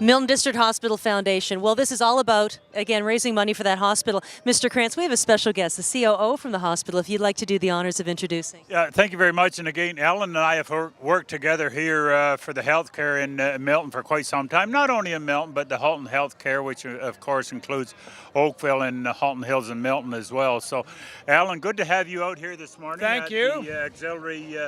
Milton District Hospital Foundation. Well, this is all about, again, raising money for that hospital. Mr. Krantz, we have a special guest, the COO from the hospital, if you'd like to do the honors of introducing. Yeah, thank you very much. And again, Ellen and I have worked together here for the healthcare in Milton for quite some time. Not only in Milton, but the Halton Healthcare, which of course includes Oakville and Halton Hills and Milton as well. So, Ellen, good to have you out here this morning. Thank you. The Auxiliary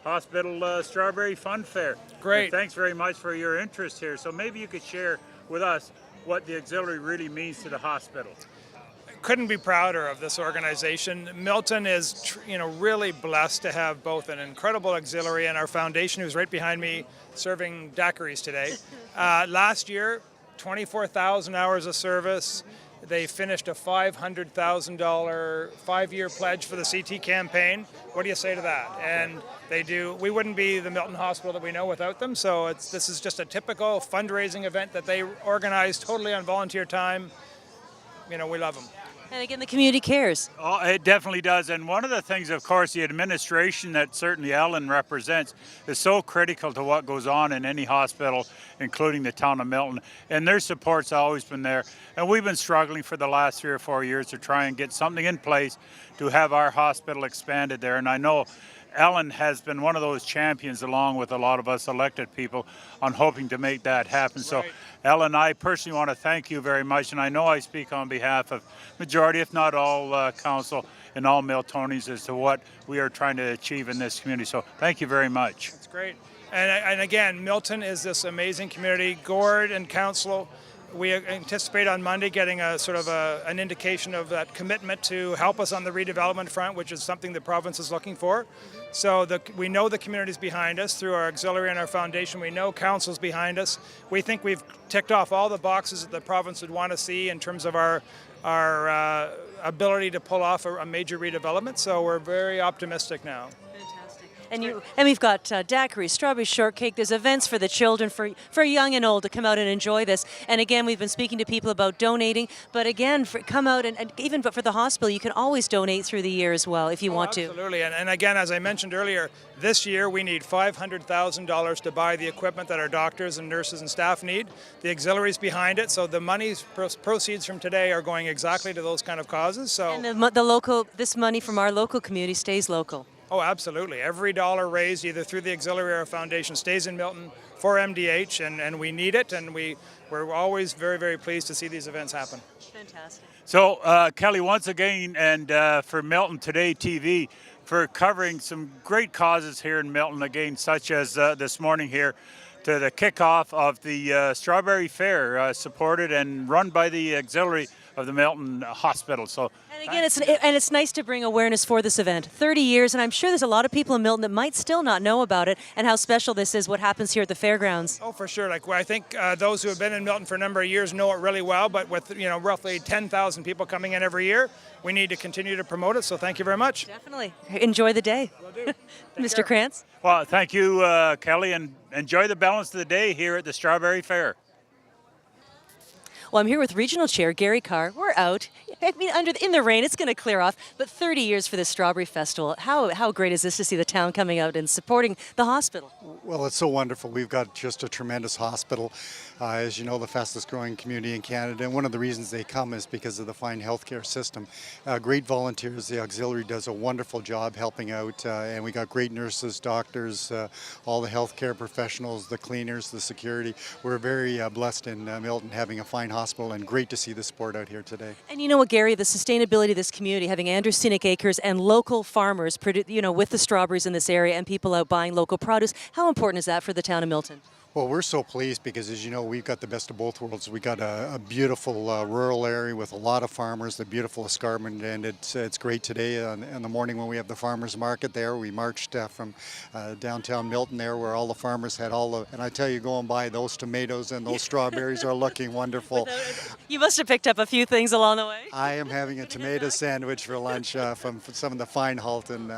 Hospital Strawberry Fun Fair. Great. And thanks very much for your interest here. So maybe you could share with us what the Auxiliary really means to the hospital. Couldn't be prouder of this organization. Milton is, really blessed to have both an incredible auxiliary and our foundation, who's right behind me, serving daiquiris today. Last year, 24,000 hours of service. They finished a $500,000 5-year pledge for the CT campaign. What do you say to that? And they do. We wouldn't be the Milton Hospital that we know without them. So this is just a typical fundraising event that they organize totally on volunteer time. We love them. And again, the community cares. Oh, it definitely does. And one of the things, of course, the administration that certainly Ellen represents is so critical to what goes on in any hospital, including the town of Milton. And their support's always been there. And we've been struggling for the last 3 or 4 years to try and get something in place to have our hospital expanded there. And I know Ellen has been one of those champions, along with a lot of us elected people, on hoping to make that happen. Right. So, Ellen, I personally want to thank you very much, and I know I speak on behalf of majority, if not all, council and all Miltonians as to what we are trying to achieve in this community. So, thank you very much. That's great. And again, Milton is this amazing community. Gord and council, we anticipate on Monday getting a sort of an indication of that commitment to help us on the redevelopment front, which is something the province is looking for. So we know the community's behind us through our auxiliary and our foundation. We know council's behind us. We think we've ticked off all the boxes that the province would want to see in terms of our ability to pull off a major redevelopment. So we're very optimistic now. And we've got daiquiris, strawberry shortcake. There's events for the children, for young and old, to come out and enjoy this. And again, we've been speaking to people about donating. But again, come out and even for the hospital, you can always donate through the year as well if you want to. Absolutely. And again, as I mentioned earlier, this year we need $500,000 to buy the equipment that our doctors and nurses and staff need. The auxiliaries behind it. So the money's proceeds from today are going exactly to those kind of causes. So and this money from our local community stays local. Oh, absolutely. Every dollar raised either through the auxiliary or foundation stays in Milton for MDH, and we need it, and we're always very, very pleased to see these events happen. Fantastic. So, Kelly, once again, and for Milton Today TV, for covering some great causes here in Milton, again, such as this morning here, to the kickoff of the Strawberry Fair, supported and run by the auxiliary of the Milton Hospital. So, and again, it's nice to bring awareness for this event. 30 years, and I'm sure there's a lot of people in Milton that might still not know about it and how special this is, what happens here at the fairgrounds. Oh, for sure. I think those who have been in Milton for a number of years know it really well, but with roughly 10,000 people coming in every year, we need to continue to promote it, so thank you very much. Definitely. Enjoy the day. Will do. Mr. Krantz? Well, thank you, Kelly, and enjoy the balance of the day here at the Strawberry Fair. Well, I'm here with Regional Chair Gary Carr. We're out. I mean, in the rain, it's going to clear off. But 30 years for the Strawberry Festival. How great is this to see the town coming out and supporting the hospital? Well, it's so wonderful. We've got just a tremendous hospital. As you know, the fastest growing community in Canada. And one of the reasons they come is because of the fine healthcare system. Great volunteers. The auxiliary does a wonderful job helping out. And we got great nurses, doctors, all the healthcare professionals, the cleaners, the security. We're very blessed in Milton having a fine hospital, and great to see the support out here today. And you know what, Gary, the sustainability of this community, having Andrew Scenic Acres and local farmers, with the strawberries in this area and people out buying local produce, how important is that for the town of Milton? Well, we're so pleased because, as you know, we've got the best of both worlds. We got a beautiful rural area with a lot of farmers, the beautiful escarpment, and it's great today in the morning when we have the farmers market there. We marched from downtown Milton there, where all the farmers had and I tell you, going by, those tomatoes and those strawberries are looking wonderful. You must have picked up a few things along the way. I am having a tomato sandwich for lunch from some of the fine Halton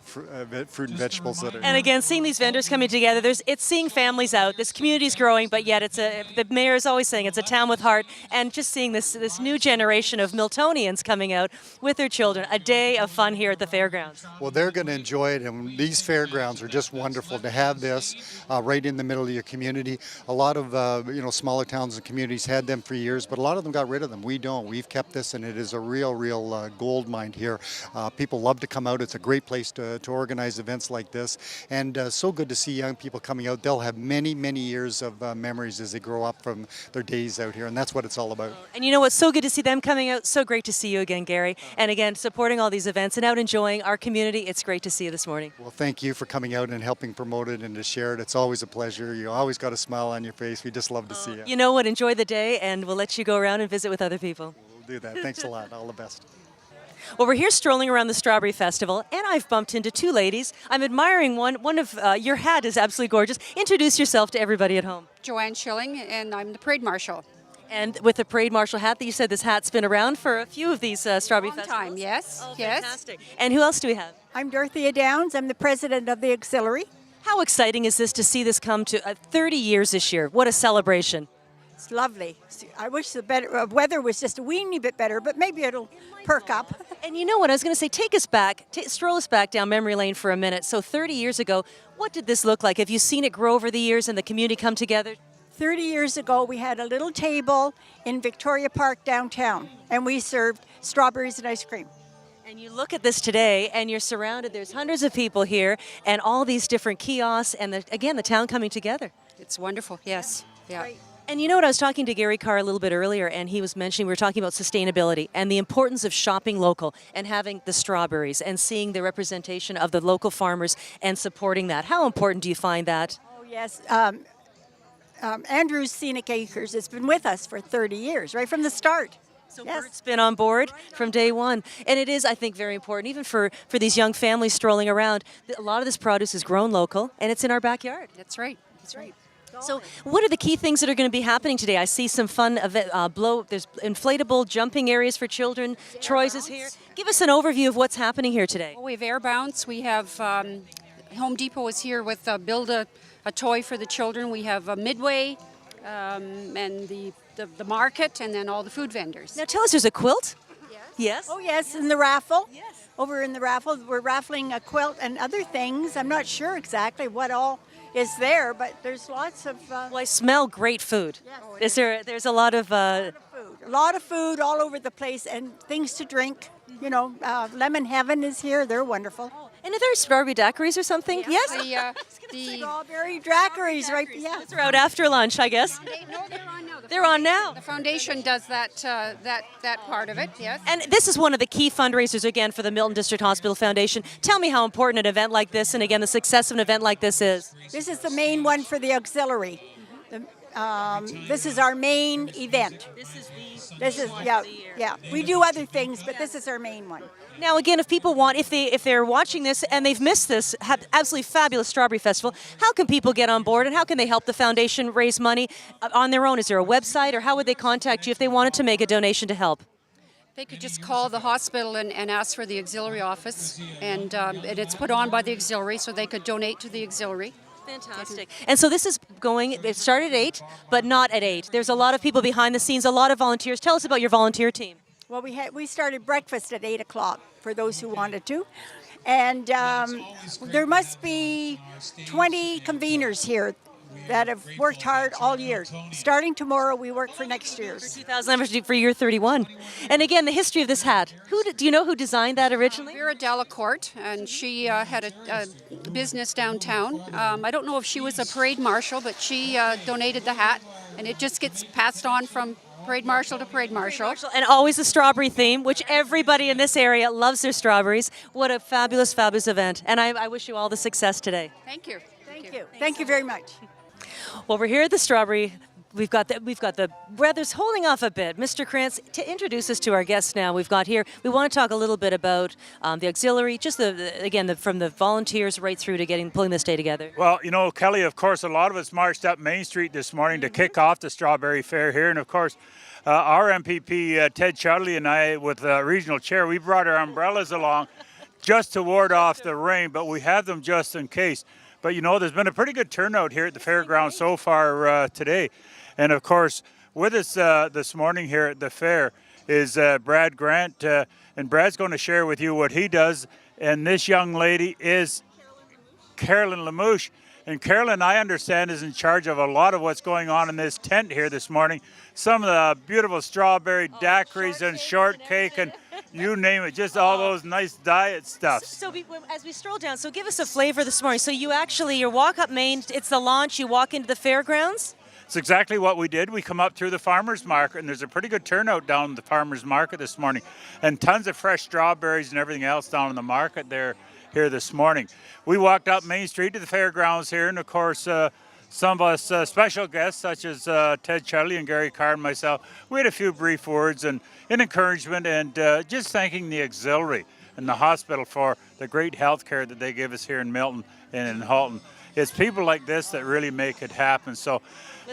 fruit and vegetables that are. And again, seeing these vendors coming together, it's seeing families out. This community is growing, but yet the mayor is always saying it's a town with heart. And just seeing this new generation of Miltonians coming out with their children, a day of fun here at the fairgrounds. Well, they're going to enjoy it, and these fairgrounds are just wonderful to have this right in the middle of your community. A lot of smaller towns and communities had them for years, but a lot of them got rid of them. We don't. We've kept this, and it is a real gold mine here. People love to come out. It's a great place to organize events like this, and so good to see young people coming out. They'll have many years of memories as they grow up from their days out here, and that's what it's all about. And you know what's so good to see them coming out. So great to see you again, Gary. And again, supporting all these events and out enjoying our community. It's great to see you this morning. Well, thank you for coming out and helping promote it and to share it. It's always a pleasure. You always got a smile on your face. We just love to see you. You know what? Enjoy the day, and we'll let you go around and visit with other people. We'll do that. Thanks a lot. All the best. Well, we're here strolling around the Strawberry Festival, and I've bumped into two ladies. I'm admiring one of your hat is absolutely gorgeous. Introduce yourself to everybody at home. Joanne Schilling, and I'm the parade marshal. And with the parade marshal hat, that you said this hat's been around for a few of these Strawberry Long festivals. time, yes, Oh, yes. fantastic. And who else do we have? I'm Dorothea Downs. I'm the president of the auxiliary. How exciting is this to see this come to 30 years this year? What a celebration. It's lovely. I wish the weather was just a weeny bit better, but maybe it'll perk up. And you know what? I was going to say, take us back, stroll us back down memory lane for a minute. So 30 years ago, what did this look like? Have you seen it grow over the years and the community come together? 30 years ago, we had a little table in Victoria Park downtown, and we served strawberries and ice cream. And you look at this today, and you're surrounded. There's hundreds of people here, and all these different kiosks, and again, the town coming together. It's wonderful, yes. Yeah. Right. And you know what? I was talking to Gary Carr a little bit earlier, and he was mentioning we were talking about sustainability and the importance of shopping local and having the strawberries and seeing the representation of the local farmers and supporting that. How important do you find that? Oh, yes. Andrew's Scenic Acres has been with us for 30 years, right from the start. So Yes. Bert's been on board from day one. And it is, I think, very important, even for these young families strolling around. A lot of this produce is grown local, and it's in our backyard. That's right, that's right. So what are the key things that are going to be happening today? I see some fun, there's inflatable jumping areas for children. Troy's is here. Give us an overview of what's happening here today. Well, we have air bounce. We have Home Depot is here with build a toy for the children. We have Midway and the market, and then all the food vendors. Now tell us, there's a quilt? Yes. Oh, yes, in the raffle. Yes. Over in the raffle, we're raffling a quilt and other things. I'm not sure exactly what all is there, but there's lots of Well, I smell great food. Yes. There's a lot of food. A lot of food all over the place and things to drink. You know, Lemon Heaven is here. They're wonderful. and are there strawberry daiquiris or something? Yes. The Strawberry daiquiris, right? Yeah. They're out after lunch, I guess. no, they're on now. They're on now. The foundation does that part of it, yes. And this is one of the key fundraisers, again, for the Milton District Hospital Foundation. Tell me how important an event like this, and again, the success of an event like this is. This is the main one for the auxiliary. This is our main event. This is yeah. We do other things, but this is our main one. Now, again, if people want, if they're watching this and they've missed this absolutely fabulous Strawberry Festival, how can people get on board and how can they help the foundation raise money on their own? Is there a website, or how would they contact you if they wanted to make a donation to help? They could just call the hospital and ask for the auxiliary office, and it's put on by the auxiliary, so they could donate to the auxiliary. Fantastic. And so this is going, it started at 8, but not at 8. There's a lot of people behind the scenes, a lot of volunteers. Tell us about your volunteer team. Well, we started breakfast at 8 o'clock for those who wanted to. And there must be 20 conveners here that have worked hard all year. Starting tomorrow, we work for next year's. 2011 for year 31. And again, the history of this hat. Do you know who designed that originally? Vera Delacourt, and she had a business downtown. I don't know if she was a parade marshal, but she donated the hat, and it just gets passed on from parade marshal to parade marshal. And always a strawberry theme, which everybody in this area loves their strawberries. What a fabulous, fabulous event. And I wish you all the success today. Thank you. Thank you. Thank you very much. Well, we're here at the Strawberry. We've got the weather's holding off a bit. Mr. Krantz, to introduce us to our guests now, we've got here. We want to talk a little bit about the auxiliary, just from the volunteers right through to pulling this day together. Well, you know, Kelly, of course, a lot of us marched up Main Street this morning to kick off the Strawberry Fair here. And of course, our MPP, Ted Chudley, and I, with regional chair, we brought our umbrellas along just to ward off the rain, but we have them just in case. But you know, there's been a pretty good turnout here at the fairground so far today. And of course, with us this morning here at the fair is Brad Grant, and Brad's going to share with you what he does. And this young lady is Carolyn Lamouche. And Carolyn, I understand, is in charge of a lot of what's going on in this tent here this morning. Some of the beautiful strawberry daiquiris and shortcake and you name it, just all those nice diet stuff. So as we stroll down, so give us a flavor this morning. So you walk up Main, it's the launch, you walk into the fairgrounds? It's exactly what we did. We come up through the farmer's market, and there's a pretty good turnout down the farmer's market this morning, and tons of fresh strawberries and everything else down in the market there here this morning. We walked up Main Street to the fairgrounds here, and of course, some of us special guests, such as Ted Chudley and Gary Carr and myself, we had a few brief words and encouragement, and just thanking the auxiliary and the hospital for the great health care that they give us here in Milton and in Halton. It's people like this that really make it happen. So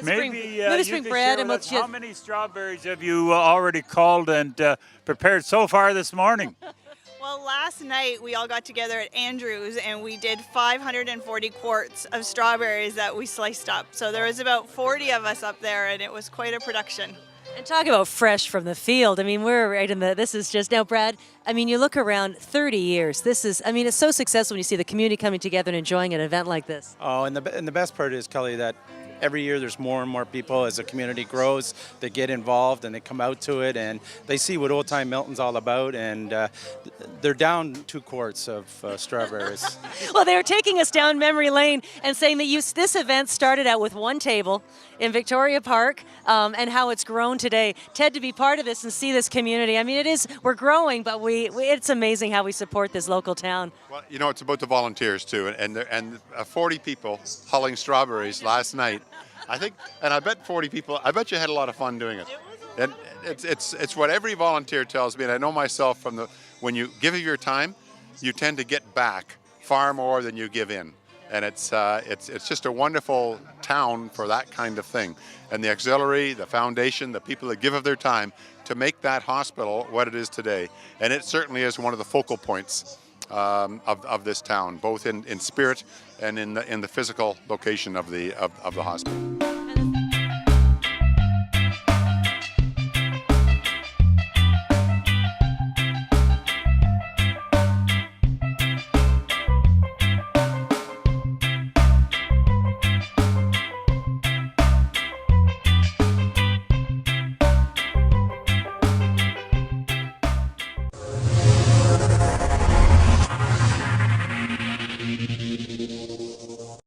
maybe let's bring Brad and let's how many strawberries have you already called and prepared so far this morning? Well, last night we all got together at Andrew's and we did 540 quarts of strawberries that we sliced up. So there was about 40 of us up there, and it was quite a production. And talk about fresh from the field. I mean, we're right in this is just, now Brad, I mean, you look around 30 years. It's so successful when you see the community coming together and enjoying an event like this. Oh, and the best part is, Kelly, that every year there's more and more people as the community grows that get involved and they come out to it and they see what Old Time Milton's all about, and they're down 2 quarts of strawberries. Well, they were taking us down memory lane and saying that this event started out with one table in Victoria Park, and how it's grown today. Ted, to be part of this and see this community, I mean, we're growing, but it's amazing how we support this local town. Well, you know, it's about the volunteers too, and 40 people hulling strawberries last night. I think, and I bet 40 people, I bet you had a lot of fun doing it. And it's what every volunteer tells me, and I know myself when you give of your time, you tend to get back far more than you give in. And it's just a wonderful town for that kind of thing. And the auxiliary, the foundation, the people that give of their time to make that hospital what it is today. And it certainly is one of the focal points of this town, both in spirit and in the physical location of the hospital.